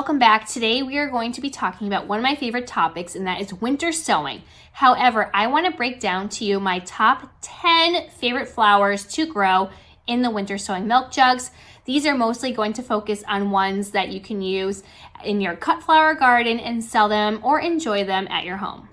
welcome back. Today we are going to be talking about one of my favorite topics, and that is winter sowing. However, I want to break down to you my top 10 favorite flowers to grow in the winter sowing milk jugs. These are mostly going to focus on ones that you can use in your cut flower garden and sell them or enjoy them at your home.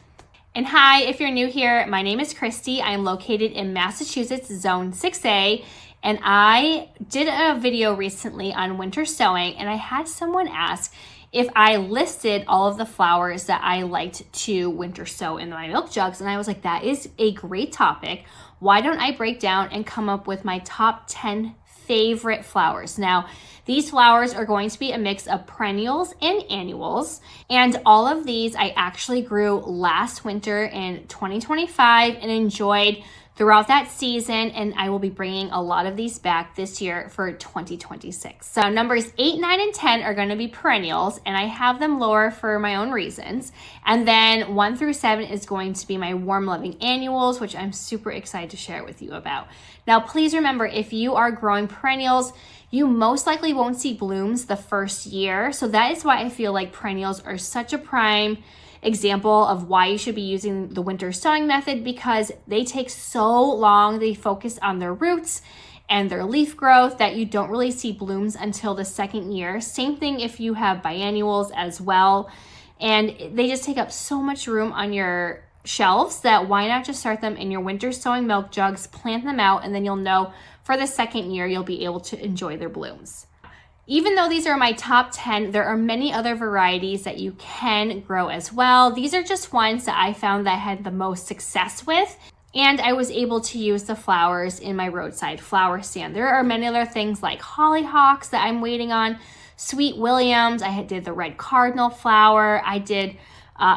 And hi, if you're new here, my name is Kristy. I am located in Massachusetts, Zone 6A, and I did a video recently on winter sowing, and I had someone ask if I listed all of the flowers that I liked to winter sow in my milk jugs, and I was like, that is a great topic. Why don't I break down and come up with my top 10 favorite flowers? Now, these flowers are going to be a mix of perennials and annuals, and all of these I actually grew last winter in 2025 and enjoyed throughout that season, and I will be bringing a lot of these back this year for 2026. So numbers 8, 9, and 10 are going to be perennials, and I have them lower for my own reasons. And then 1 through 7 is going to be my warm loving annuals, which I'm super excited to share with you about. Now, please remember, if you are growing perennials, you most likely won't see blooms the first year. So that is why I feel like perennials are such a prime example of why you should be using the winter sowing method, because they take so long. They focus on their roots and their leaf growth that you don't really see blooms until the second year. Same thing if you have biennials as well. And they just take up so much room on your shelves that why not just start them in your winter sowing milk jugs, plant them out, and then you'll know for the second year you'll be able to enjoy their blooms. Even though these are my top 10, there are many other varieties that you can grow as well. These are just ones that I found that I had the most success with, and I was able to use the flowers in my roadside flower stand. There are many other things like hollyhocks that I'm waiting on, sweet williams, I did the red cardinal flower, I did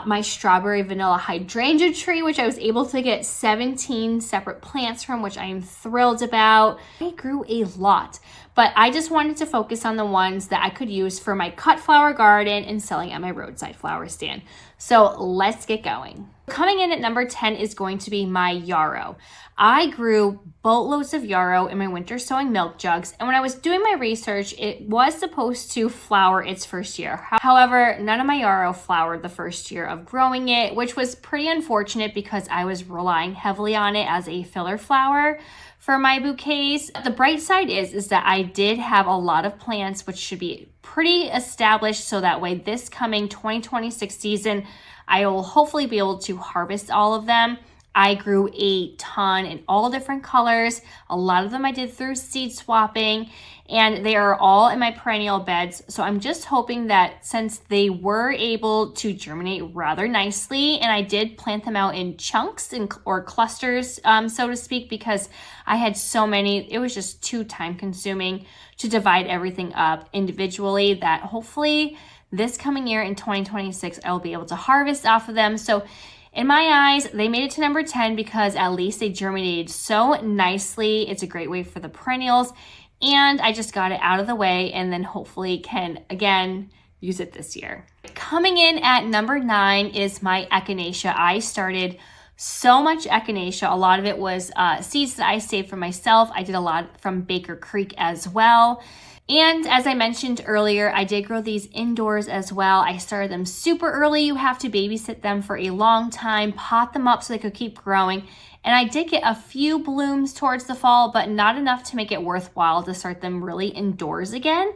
my strawberry vanilla hydrangea tree, which I was able to get 17 separate plants from, which I am thrilled about. I grew a lot, but I just wanted to focus on the ones that I could use for my cut flower garden and selling at my roadside flower stand. So let's get going. Coming in at number 10 is going to be my yarrow. I grew boatloads of yarrow in my winter sowing milk jugs, and when I was doing my research, it was supposed to flower its first year. However, none of my yarrow flowered the first year of growing it, which was pretty unfortunate because I was relying heavily on it as a filler flower for my bouquets. The bright side is that I did have a lot of plants which should be pretty established, so that way this coming 2026 season I will hopefully be able to harvest all of them. I grew a ton in all different colors. A lot of them I did through seed swapping, and they are all in my perennial beds. So I'm just hoping that since they were able to germinate rather nicely, and I did plant them out in chunks or clusters, so to speak, because I had so many, it was just too time consuming to divide everything up individually, that hopefully this coming year in 2026, I will be able to harvest off of them. So in my eyes, they made it to number 10 because at least they germinated so nicely. It's a great way for the perennials, and I just got it out of the way and then hopefully can again use it this year. Coming in at number 9 is my Echinacea. I started so much Echinacea. A lot of it was seeds that I saved for myself. I did a lot from Baker Creek as well. And as I mentioned earlier, I did grow these indoors as well. I started them super early. You have to babysit them for a long time, pot them up so they could keep growing. And I did get a few blooms towards the fall, but not enough to make it worthwhile to start them really indoors again.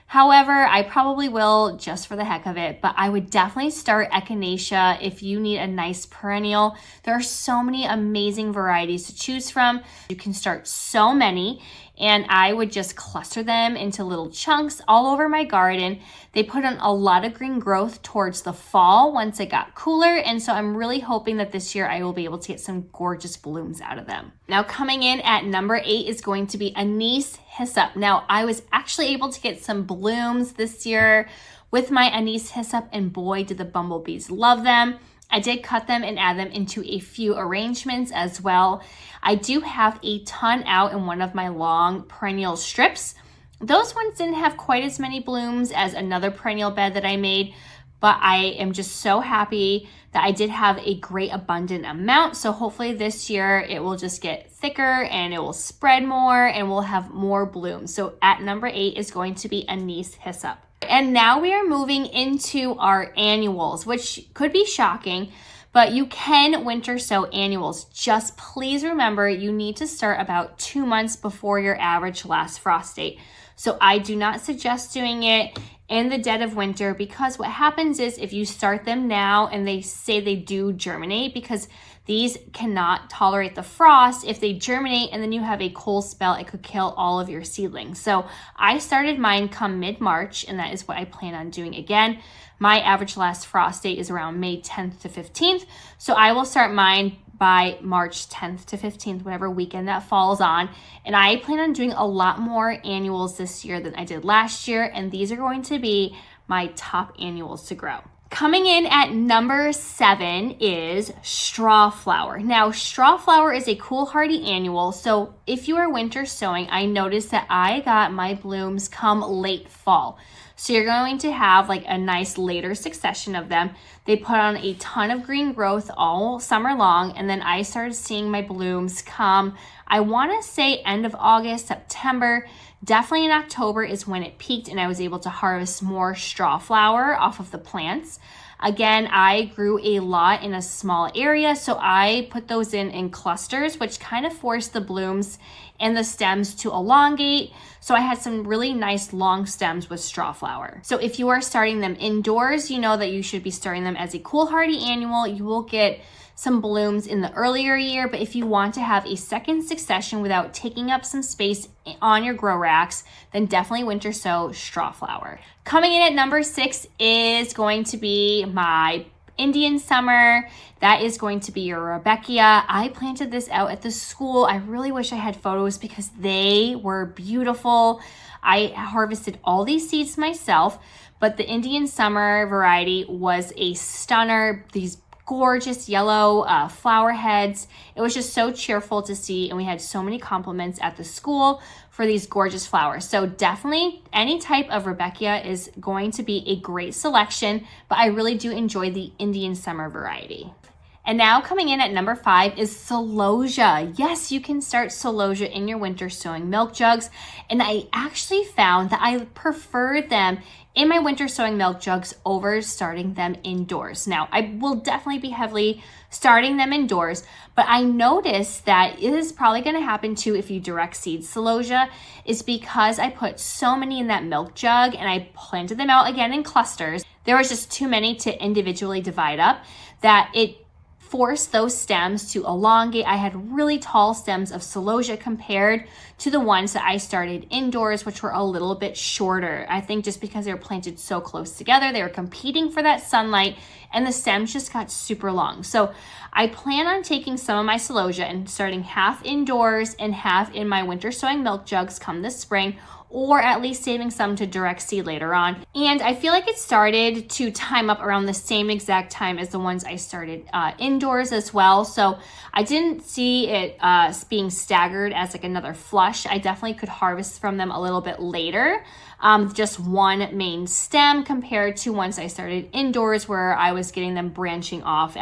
However, I probably will just for the heck of it, but I would definitely start Echinacea if you need a nice perennial. There are so many amazing varieties to choose from. You can start so many, and I would just cluster them into little chunks all over my garden. They put on a lot of green growth towards the fall once it got cooler, and so I'm really hoping that this year I will be able to get some gorgeous blooms out of them. Now coming in at number 8 is going to be Anise hyssop. Now I was actually able to get some blooms this year with my Anise hyssop, and boy did the bumblebees love them. I did cut them and add them into a few arrangements as well. I do have a ton out in one of my long perennial strips. Those ones didn't have quite as many blooms as another perennial bed that I made, but I am just so happy that I did have a great abundant amount. So hopefully this year it will just get thicker and it will spread more and we'll have more blooms. So at number 8 is going to be Anise hyssop. And now we are moving into our annuals, which could be shocking, but you can winter sow annuals. Just please remember, you need to start about 2 months before your average last frost date. So I do not suggest doing it in the dead of winter, because what happens is if you start them now and they say they do germinate, because these cannot tolerate the frost, if they germinate and then you have a cold spell, it could kill all of your seedlings. So I started mine come mid-March, and that is what I plan on doing again. My average last frost date is around May 10th to 15th. So I will start mine by March 10th to 15th, whatever weekend that falls on. And I plan on doing a lot more annuals this year than I did last year. And these are going to be my top annuals to grow. Coming in at number 7 is Strawflower. Now, Strawflower is a cool hardy annual. So if you are winter sowing, I noticed that I got my blooms come late fall. So you're going to have like a nice later succession of them. They put on a ton of green growth all summer long. And then I started seeing my blooms come, I want to say end of August, September. Definitely in October is when it peaked, and I was able to harvest more Strawflower off of the plants. Again, I grew a lot in a small area, so I put those in clusters, which kind of forced the blooms and the stems to elongate. So I had some really nice long stems with Strawflower. So if you are starting them indoors, you know that you should be starting them as a cool hardy annual. You will get some blooms in the earlier year, but if you want to have a second succession without taking up some space on your grow racks, then definitely winter sow Strawflower. Coming in at number 6 is going to be my Indian summer. That is going to be your rudbeckia. I planted this out at the school. I really wish I had photos because they were beautiful. I harvested all these seeds myself, but the Indian summer variety was a stunner. These gorgeous yellow flower heads. It was just so cheerful to see, and we had so many compliments at the school for these gorgeous flowers. So definitely any type of rudbeckia is going to be a great selection, but I really do enjoy the Indian summer variety. And now coming in at number 5 is Celosia. Yes, you can start Celosia in your winter sowing milk jugs. And I actually found that I preferred them in my winter sowing milk jugs over starting them indoors. Now, I will definitely be heavily starting them indoors, but I noticed that it is probably going to happen too if you direct seed Celosia, is because I put so many in that milk jug and I planted them out again in clusters. There was just too many to individually divide up that it forced those stems to elongate. I had really tall stems of Celosia compared to the ones that I started indoors, which were a little bit shorter. I think just because they were planted so close together, they were competing for that sunlight, and the stems just got super long. So I plan on taking some of my Celosia and starting half indoors and half in my winter sowing milk jugs come this spring, or at least saving some to direct seed later on. And I feel like it started to time up around the same exact time as the ones I started indoors as well. So I didn't see it being staggered as like another flush. I definitely could harvest from them a little bit later. Just one main stem compared to once I started indoors where I was getting them branching off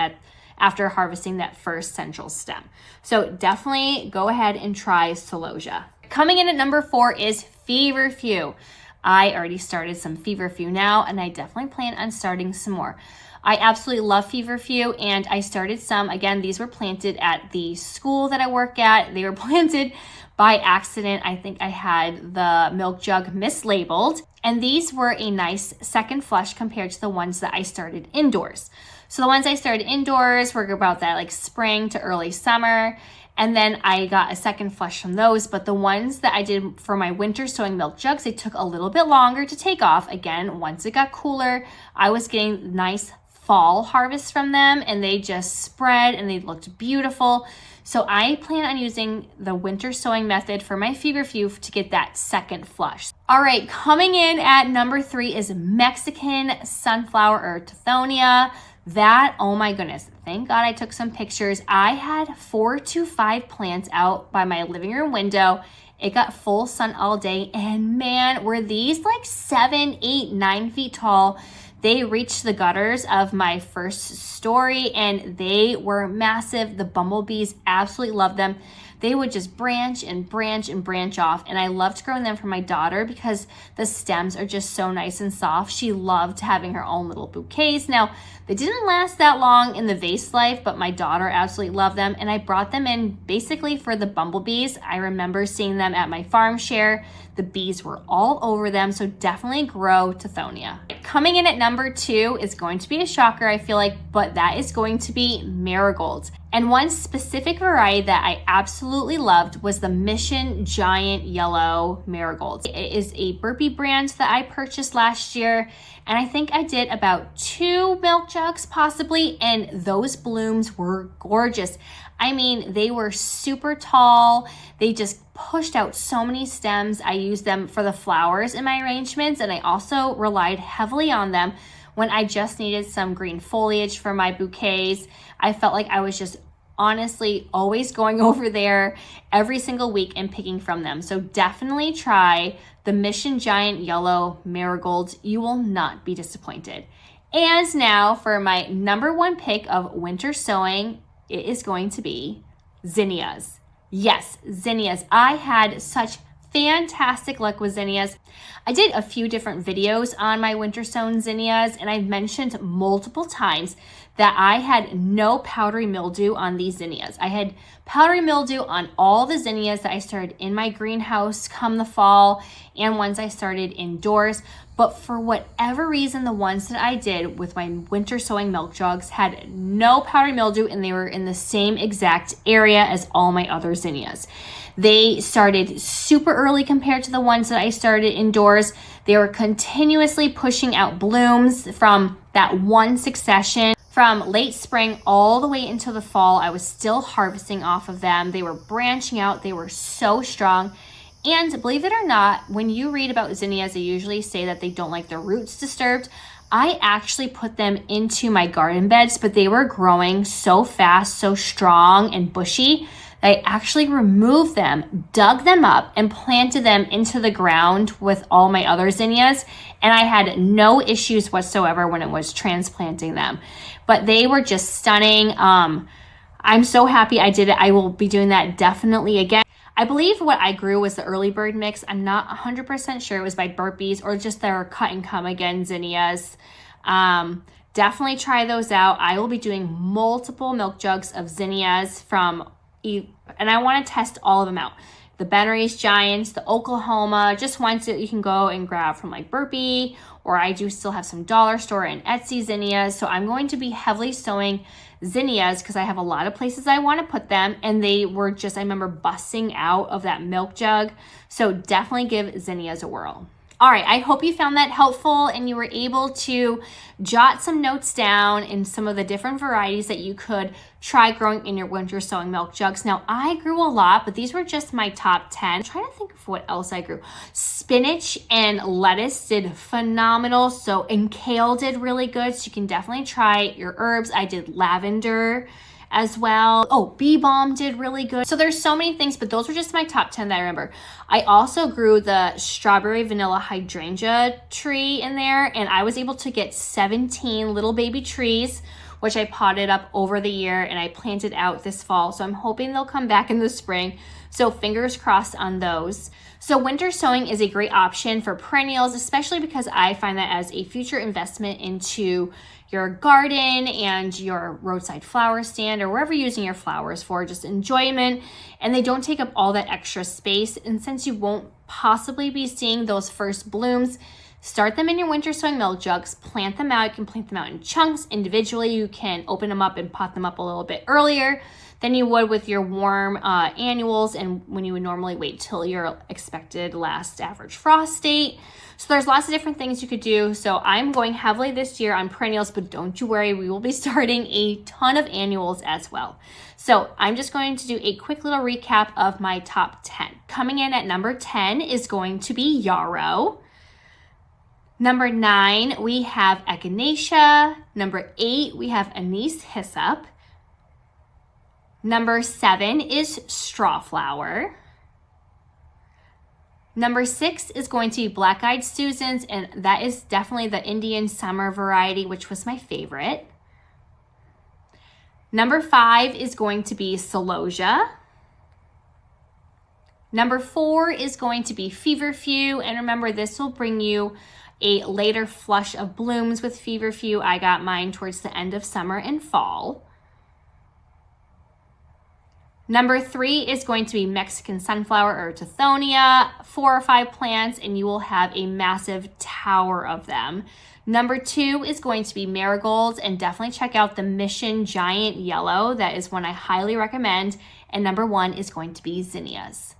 after harvesting that first central stem. So definitely go ahead and try Celosia. Coming in at number 4 is Feverfew. I already started some Feverfew now, and I definitely plan on starting some more. I absolutely love Feverfew, and I started some. Again, these were planted at the school that I work at. They were planted by accident. I think I had the milk jug mislabeled, and these were a nice second flush compared to the ones that I started indoors. So the ones I started indoors were about that like spring to early summer. And then I got a second flush from those, but the ones that I did for my winter sowing milk jugs, they took a little bit longer to take off. Again, once it got cooler, I was getting nice fall harvests from them, and they just spread and they looked beautiful. So I plan on using the winter sowing method for my Feverfew to get that second flush. All right, coming in at number 3 is Mexican sunflower or Tithonia. That, oh my goodness, thank God I took some pictures. I had 4 to 5 plants out by my living room window. It got full sun all day, and man, were these like 7, 8, 9 feet tall. They reached the gutters of my first story, and they were massive. The bumblebees absolutely loved them. they would just branch and branch and branch off. And I loved growing them for my daughter because the stems are just so nice and soft. She loved having her own little bouquets. Now, they didn't last that long in the vase life, but my daughter absolutely loved them. And I brought them in basically for the bumblebees. I remember seeing them at my farm share. The bees were all over them, so definitely grow Tithonia. Coming in at number 2 is going to be a shocker, I feel like, but that is going to be marigolds. And one specific variety that I absolutely loved was the Mission Giant Yellow Marigolds. It is a burpee brand that I purchased last year, and I think I did about 2 milk jugs possibly, and those blooms were gorgeous. I mean, they were super tall. They just pushed out so many stems. I used them for the flowers in my arrangements, and I also relied heavily on them when I just needed some green foliage for my bouquets. I felt like I was just honestly always going over there every single week and picking from them. So definitely try the Mission Giant Yellow Marigolds. You will not be disappointed. And now for my number 1 pick of winter sowing, it is going to be zinnias. Yes, zinnias. I had such fantastic luck with zinnias. I did a few different videos on my winter sown zinnias, and I've mentioned multiple times that I had no powdery mildew on these zinnias. I had powdery mildew on all the zinnias that I started in my greenhouse come the fall and ones I started indoors. But for whatever reason, the ones that I did with my winter sowing milk jugs had no powdery mildew, and they were in the same exact area as all my other zinnias. They started super early compared to the ones that I started indoors. They were continuously pushing out blooms from that one succession. From late spring all the way into the fall, I was still harvesting off of them. They were branching out. They were so strong. And believe it or not, when you read about zinnias, they usually say that they don't like their roots disturbed. I actually put them into my garden beds, but they were growing so fast, so strong and bushy, that I actually removed them, dug them up, and planted them into the ground with all my other zinnias. And I had no issues whatsoever when it was transplanting them. But they were just stunning. I'm so happy I did it. I will be doing that definitely again. I believe what I grew was the early bird mix. I'm not 100% sure it was by burpees or just their cut and come again zinnias. Definitely try those out. I will be doing multiple milk jugs of zinnias and I want to test all of them out. The Benneries Giants, the Oklahoma, just ones that you can go and grab from like Burpee, or I do still have some dollar store and Etsy zinnias. So I'm going to be heavily sowing zinnias because I have a lot of places I want to put them, and they were just, I remember busting out of that milk jug. So definitely give zinnias a whirl. All right, I hope you found that helpful and you were able to jot some notes down in some of the different varieties that you could try growing in your winter sowing milk jugs. Now, I grew a lot, but these were just my top 10. I'm trying to think of what else I grew. Spinach and lettuce did phenomenal. And kale did really good. So you can definitely try your herbs. I did lavender as well. Oh, bee balm did really good. So there's so many things, but those were just my top 10 that I remember. I also grew the strawberry vanilla hydrangea tree in there, and I was able to get 17 little baby trees, which I potted up over the year and I planted out this fall. So I'm hoping they'll come back in the spring. So fingers crossed on those. So winter sowing is a great option for perennials, especially because I find that as a future investment into your garden and your roadside flower stand or wherever you're using your flowers for, just enjoyment, and they don't take up all that extra space. And since you won't possibly be seeing those first blooms, start them in your winter sowing milk jugs, plant them out. You can plant them out in chunks individually. You can open them up and pot them up a little bit earlier than you would with your warm annuals and when you would normally wait till your expected last average frost date. So there's lots of different things you could do. So I'm going heavily this year on perennials, but don't you worry, we will be starting a ton of annuals as well. So I'm just going to do a quick little recap of my top 10. Coming in at number 10 is going to be Yarrow. Number 9, we have Echinacea. Number 8, we have Anise hyssop. Number 7 is Strawflower. Number 6 is going to be Black-Eyed Susans, and that is definitely the Indian summer variety, which was my favorite. Number 5 is going to be Celosia. Number 4 is going to be Feverfew, and remember, this will bring you a later flush of blooms with Feverfew. I got mine towards the end of summer and fall. Number 3 is going to be Mexican sunflower or Tithonia, 4 or 5 plants, and you will have a massive tower of them. Number 2 is going to be Marigolds, and definitely check out the Mission Giant Yellow. That is one I highly recommend. And number 1 is going to be Zinnias.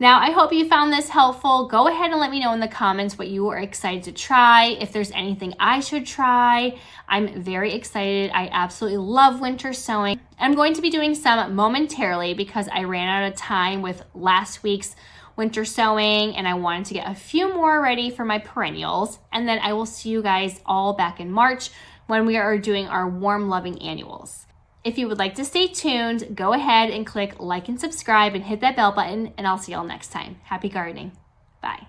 Now, I hope you found this helpful. Go ahead and let me know in the comments what you are excited to try. If there's anything I should try, I'm very excited. I absolutely love winter sowing. I'm going to be doing some momentarily because I ran out of time with last week's winter sowing and I wanted to get a few more ready for my perennials. And then I will see you guys all back in March when we are doing our warm loving annuals. If you would like to stay tuned, go ahead and click like and subscribe and hit that bell button, and I'll see y'all next time. Happy gardening. Bye.